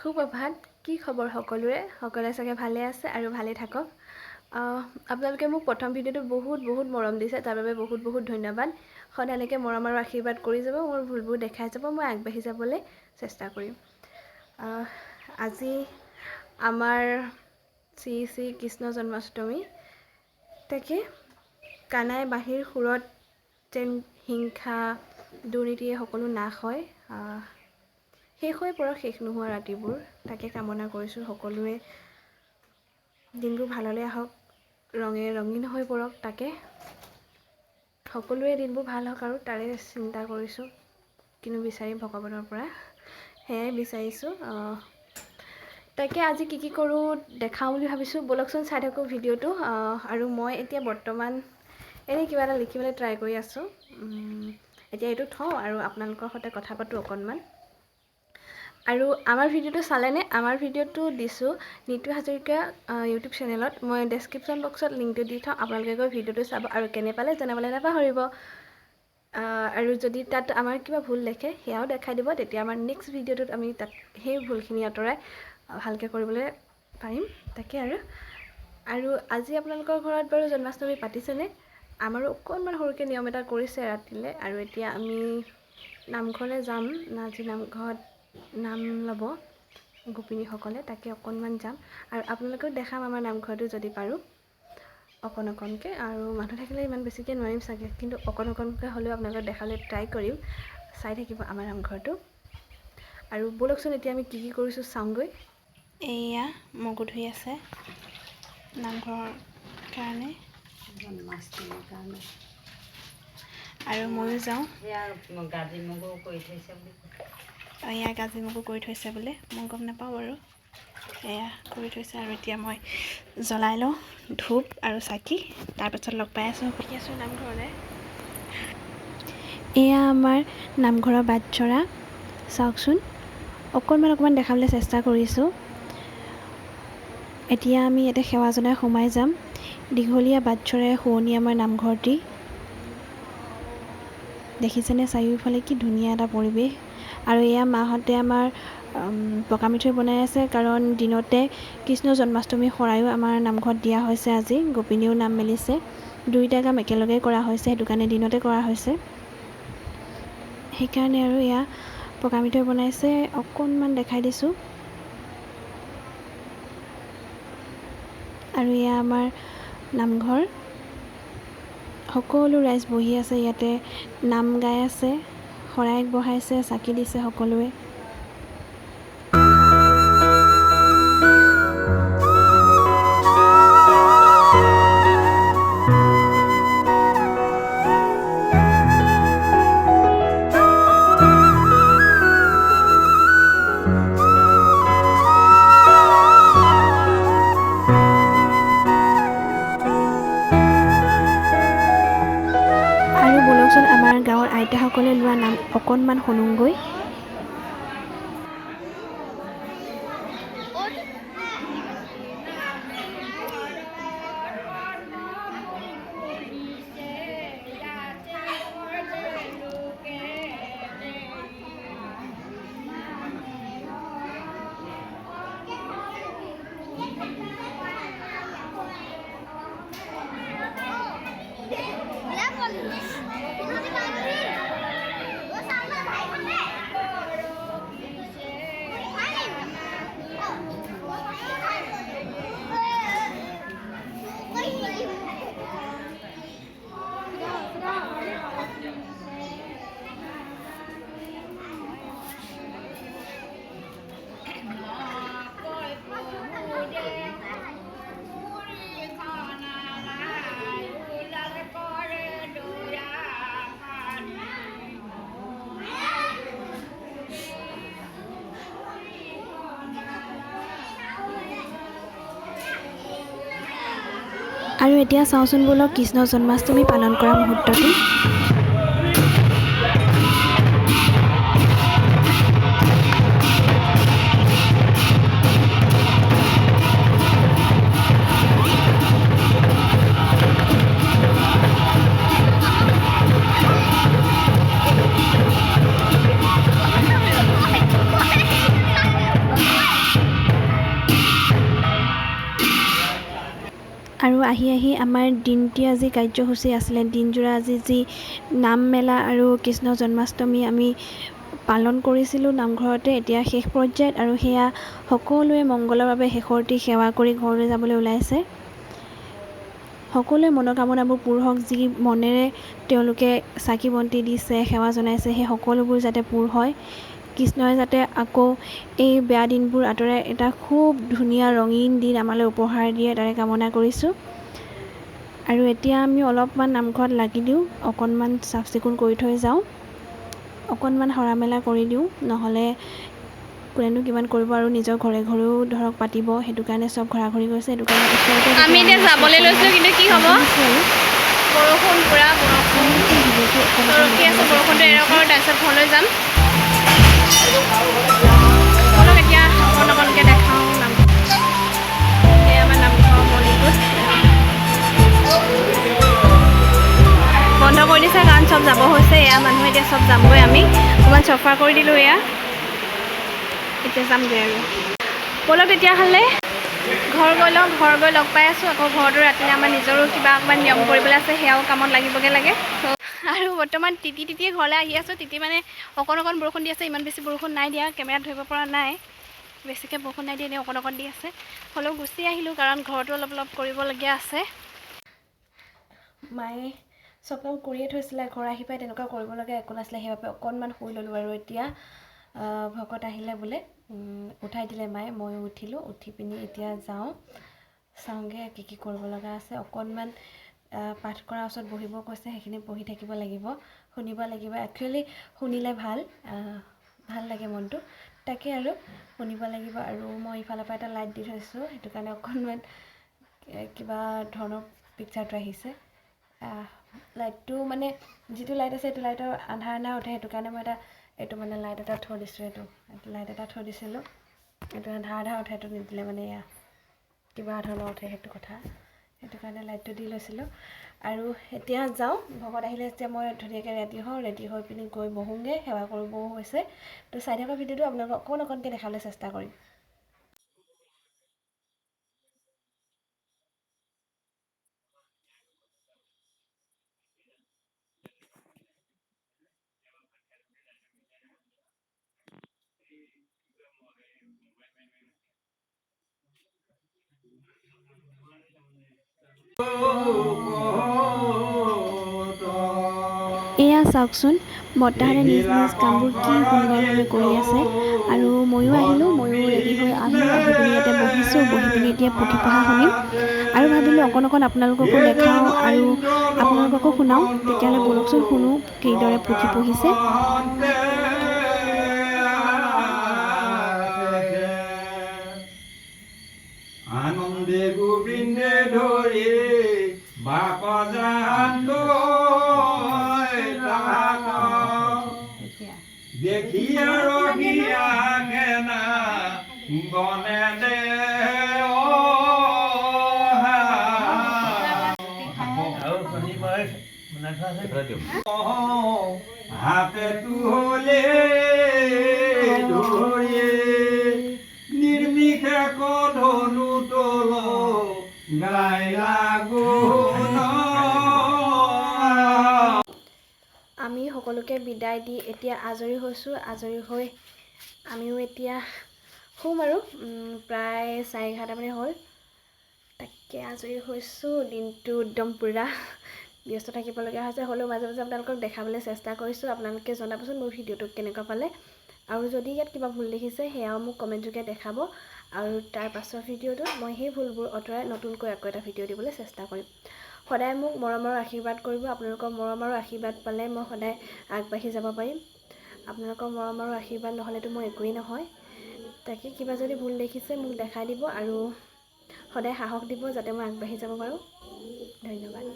সুপ্ৰভাত, কি খবৰ সকলোৰে চাগে ভালে আছে আৰু ভালে থাকক। আপোনালোকে মোক প্ৰথম ভিডিঅ'টো বহুত মৰম দিছে, তাৰ বাবে বহুত ধন্যবাদ। সদায়লৈকে মৰম আৰু আশীৰ্বাদ কৰি যাব, মোৰ ভুলবোৰ দেখাই যাব, মই আগবাঢ়ি যাবলৈ চেষ্টা কৰিম। আজি আমাৰ শ্ৰী কৃষ্ণ জন্মাষ্টমী। তাকে কানাই বাঁহীৰ সুৰত যেন হিংসা দুৰ্নীতিয়ে সকলো নাশ হয়, শেষ হৈ পৰক শেষ নোহোৱা ৰাতিবোৰ, তাকে কামনা কৰিছোঁ। সকলোৱে দিনবোৰ ভাললৈ আহক, ৰঙে ৰঙীন হৈ পৰক, তাকে সকলোৱে দিনবোৰ ভাল হওক আৰু তাৰে চিন্তা কৰিছোঁ। কিনো বিচাৰিম ভগৱানৰ পৰা, সেয়াই বিচাৰিছোঁ। তাকে আজি কি কৰোঁ দেখাওঁ বুলি ভাবিছোঁ, ব'লকচোন চাই থাকোঁ ভিডিঅ'টো। আৰু মই এতিয়া বৰ্তমান এনেই কিবা এটা লিখিবলৈ ট্ৰাই কৰি আছোঁ। এতিয়া এইটো থওঁ আৰু আপোনালোকৰ সৈতে কথা পাতোঁ অকণমান। আৰু আমাৰ ভিডিঅ'টো চালেনে? আমাৰ ভিডিঅ'টো দিছোঁ নিতু হাজৰিকা ইউটিউব চেনেলত। মই ডেছক্ৰিপশ্যন বক্সত লিংকটো দি থওঁ, আপোনালোকে গৈ ভিডিঅ'টো চাব আৰু কেনে পালে জনাবলৈ নাপাহৰিব। আৰু যদি তাত আমাৰ কিবা ভুল দেখে সেয়াও দেখাই দিব, তেতিয়া আমাৰ নেক্সট ভিডিঅ'টোত আমি তাত সেই ভুলখিনি আঁতৰাই ভালকৈ কৰিবলৈ পাৰিম। তাকে আৰু আজি আপোনালোকৰ ঘৰত বাৰু জন্মাষ্টমী পাতিছেনে? আমাৰো অকণমান সৰুকৈ নিয়ম এটা কৰিছে ৰাতিলৈ। আৰু এতিয়া আমি নামঘৰলৈ যাম, আজি নামঘৰত নাম ল'ব গোপিনীসকলে, তাকে অকণমান যাম আৰু আপোনালোকেও দেখাম আমাৰ নামঘৰটো যদি পাৰোঁ অকণকৈ। আৰু মানুহ থাকিলে ইমান বেছিকৈ নোৱাৰিম চাগে, কিন্তু অকণকৈ হ'লেও আপোনালোকক দেখাবলৈ ট্ৰাই কৰিম। চাই থাকিব আমাৰ নামঘৰটো। আৰু ব'লকচোন এতিয়া আমি কি কৰিছোঁ চাওঁগৈ। এয়া মগু ধুই আছে নামঘৰৰ কাৰণে, জন্মাষ্টমীৰ কাৰণে। আৰু ময়ো যাওঁ। এয়া গাজি মগু কৰি থৈছে বোলে, মই গম নাপাওঁ বাৰু। এয়া কৰি থৈছে আৰু এতিয়া মই জ্বলাই লওঁ ধূপ আৰু চাকি, তাৰপাছত লগ পাই আছোঁ নামঘৰলৈ। এয়া আমাৰ নামঘৰৰ বাটচৰা, চাওকচোন অকণমান দেখাবলৈ চেষ্টা কৰিছোঁ। এতিয়া আমি ইয়াতে সেৱা জনাই সোমাই যাম। দীঘলীয়া বাটচৰাৰে শুৱনি আমাৰ নামঘৰটি। দেখিছেনে চাৰিওফালে কি ধুনীয়া এটা পৰিৱেশ। আৰু এয়া মাহঁতে আমাৰ পকা মিঠৈ বনাই আছে, কাৰণ দিনতে কৃষ্ণ জন্মাষ্টমী শৰায়ো আমাৰ নামঘৰত দিয়া হৈছে। আজি গোপিনীও নাম মেলিছে, দুইটা কাম একেলগে কৰা হৈছে, সেইটো কাৰণে দিনতে কৰা হৈছে। সেইকাৰণে আৰু এয়া পকা মিঠৈ বনাইছে, অকণমান দেখাই দিছোঁ। আৰু এয়া আমাৰ নামঘৰ, সকলো ৰাইজ বহি আছে ইয়াতে, নাম গাই আছে, শৰাই বঢ়াইছে, চাকি দিছে সকলোৱে। আমাৰ গাঁৱৰ আইতাসকলে লোৱা নাম অকণমান শুনোগৈ। আৰু এতিয়া চাওঁচোন ব'লক কৃষ্ণ জন্মাষ্টমী পালন কৰা মুহূৰ্তটো। আহি আমাৰ দিনটি আজি কাৰ্যসূচী আছিলে, দিনজোৰা আজি যি নাম মেলা আৰু কৃষ্ণ জন্মাষ্টমী আমি পালন কৰিছিলোঁ নামঘৰতে, এতিয়া শেষ পৰ্যায়ত। আৰু সেয়া সকলোৱে মংগলৰ বাবে শেষৰটি সেৱা কৰি ঘৰলৈ যাবলৈ ওলাইছে। সকলোৱে মনোকামনাবোৰ পূৰ হওক, যি মনেৰে তেওঁলোকে চাকি বন্তি দিছে, সেৱা জনাইছে, সেই সকলোবোৰ যাতে পূৰ হয়। কৃষ্ণই যাতে আকৌ এই বেয়া দিনবোৰ আঁতৰাই এটা খুব ধুনীয়া ৰঙীন দিন আমালৈ উপহাৰ দিয়ে, তাৰে কামনা কৰিছোঁ। আৰু এতিয়া আমি অলপমান নামঘৰত লাগি দিওঁ, অকণমান চাফ চিকুণ কৰি থৈ যাওঁ, অকণমান সৰা মেলা কৰি দিওঁ, নহ'লে কোনেনো কিমান কৰিব আৰু নিজৰ ঘৰে ঘৰেও ধৰক পাতিব, সেইটো কাৰণে চব ঘৰা-ঘৰি গৈছে। সেইটো কাৰণে আমি এতিয়া যাবলৈ লৈছোঁ, কিন্তু কি হ'ব, বৰষুণ পুৰা বৰষুণ ৰখি আছে, বৰষুণটো এৰক আৰু তাৰপিছত ঘৰলৈ যাম। অলপ এতিয়া অকণকৈ দেখাওঁ নামঘৰ, এই আমাৰ নামঘৰ মন্দিৰটোত বন্ধ কৰি দিছে কাৰণ চব যাব হৈছে। এয়া মানুহ এতিয়া চব যামগৈ, আমি অকণমান চফা কৰি দিলোঁ, এয়া এতিয়া যামগৈ আৰু। ব'লক তেতিয়াহ'লে ঘৰ গৈ লওঁ, ঘৰ গৈ লগ পাই আছোঁ। আকৌ ঘৰতো ৰাতিলৈ আমাৰ নিজৰো কিবা অকণমান নিয়ম কৰিবলৈ আছে, সেয়াও কামত লাগিবগৈ লাগে। আৰু বৰ্তমান তিতিয়ে ঘৰলৈ আহি আছোঁ। মানে অকণ বৰষুণ দি আছে, ইমান বেছি বৰষুণ নাই দিয়া, কেমেৰাত ধৰিব পৰা নাই, বেছিকৈ বৰষুণ নাই দিয়া, এনেই অকণ দি আছে। হ'লেও গুচি আহিলোঁ কাৰণ ঘৰতো অলপ কৰিবলগীয়া আছে। মায়ে চব কাম কৰিয়ে থৈছিলে, ঘৰ আহি পাই তেনেকুৱা কৰিবলগীয়া একো নাছিলে, সেইবাবে অকণমান শুই ল'লোঁ। আৰু এতিয়া ভকত আহিলে বোলে, উঠাই দিলে মায়ে, ময়ো উঠিলোঁ। উঠি পিনি এতিয়া যাওঁ, চাওঁগৈ কি কৰিব লগা আছে। অকণমান পাঠ কৰাৰ ওচৰত বহিব কৈছে, সেইখিনি বহি থাকিব লাগিব, শুনিব লাগিব। একচুৱেলি শুনিলে ভাল লাগে মনটো, তাকে আৰু শুনিব লাগিব। আৰু মই ইফালৰ পৰা এটা লাইট দি থৈছোঁ, সেইটো কাৰণে অকণমান কিবা ধৰণৰ পিকচাৰটো আহিছে। লাইটটো মানে যিটো লাইট আছে, সেইটো লাইটৰ আন্ধাৰ উঠে, সেইটো কাৰণে মই এইটো মানে লাইট এটা থৈ দিছোঁ। এইটো লাইট এটা থৈ দিছিলোঁ, এইটো আন্ধাৰ উঠে, এইটো নিদিলে মানে এয়া কিবা ধৰণৰ উঠে, সেইটো কথা, সেইটো কাৰণে লাইটটো দি লৈছিলোঁ। আৰু এতিয়া যাওঁ, ভকত আহিলে যেতিয়া মই ধুনীয়াকৈ ৰেডি হৈ পিনি গৈ বহোঁগৈ, সেৱা কৰিবও হৈছে। তো চাই থকা ভিডিঅ'টো আপোনালোকক অকণকৈ দেখাবলৈ চেষ্টা কৰিম। এয়া চাওকচোন, বৰ্তাহঁতে নিজ কামবোৰ কি সুন্দৰভাৱে কৰি আছে। আৰু ময়ো আহিলোঁ, ময়ো ৰেডি হৈ আহিলোঁ, আহি পিনি ইয়াতে বহিছোঁ, বহি পিনি এতিয়া পুথি পঢ়া শুনিম। আৰু ভাবিলোঁ অকণ আপোনালোককো দেখাওঁ আৰু আপোনালোককো শুনাওঁ। তেতিয়াহ'লে ব'লকচোন শুনো কিদৰে পুথি পঢ়িছে। আনন্দে গোবিন্দে ধৰি দেখিয়া ৰখিয়া কেনা গনে দে হাতে তুলে ধৰিয়ে নিৰ্মিষে ধনু তল গাইলা গুণ। আমি সকলোকে বিদায় দি এতিয়া আজৰি হৈছোঁ। আজৰি হৈ আমিও এতিয়া শুম আৰু প্ৰায় 11:30 মানে হ'ল। তাকে আজৰি হৈছোঁ, দিনটো একদম পূৰা ব্যস্ত থাকিবলগীয়া হৈছে। হ'লেও মাজে মাজে আপোনালোকক দেখাবলৈ চেষ্টা কৰিছোঁ। আপোনালোকে জনাবচোন মোৰ ভিডিঅ'টো কেনেকুৱা পালে, আৰু যদি ইয়াত কিবা ভুল দেখিছে সেয়াও মোক কমেণ্ট যোগে দেখাব। আৰু তাৰ পাছৰ ভিডিঅ'টোত মই সেই ভুলবোৰ আঁতৰাই নতুনকৈ আকৌ এটা ভিডিঅ' দিবলৈ চেষ্টা কৰিম। সদায় মোক মৰমৰ আশীৰ্বাদ কৰিব। আপোনালোকৰ মৰম আৰু আশীৰ্বাদ পালে মই সদায় আগবাঢ়ি যাব পাৰিম। আপোনালোকৰ মৰম আৰু আশীৰ্বাদ নহ'লেতো মই একোৱেই নহয়। তাকে কিবা যদি ভুল দেখিছে মোক দেখাই দিব আৰু সদায় সাহস দিব, যাতে মই আগবাঢ়ি যাব পাৰোঁ। ধন্যবাদ।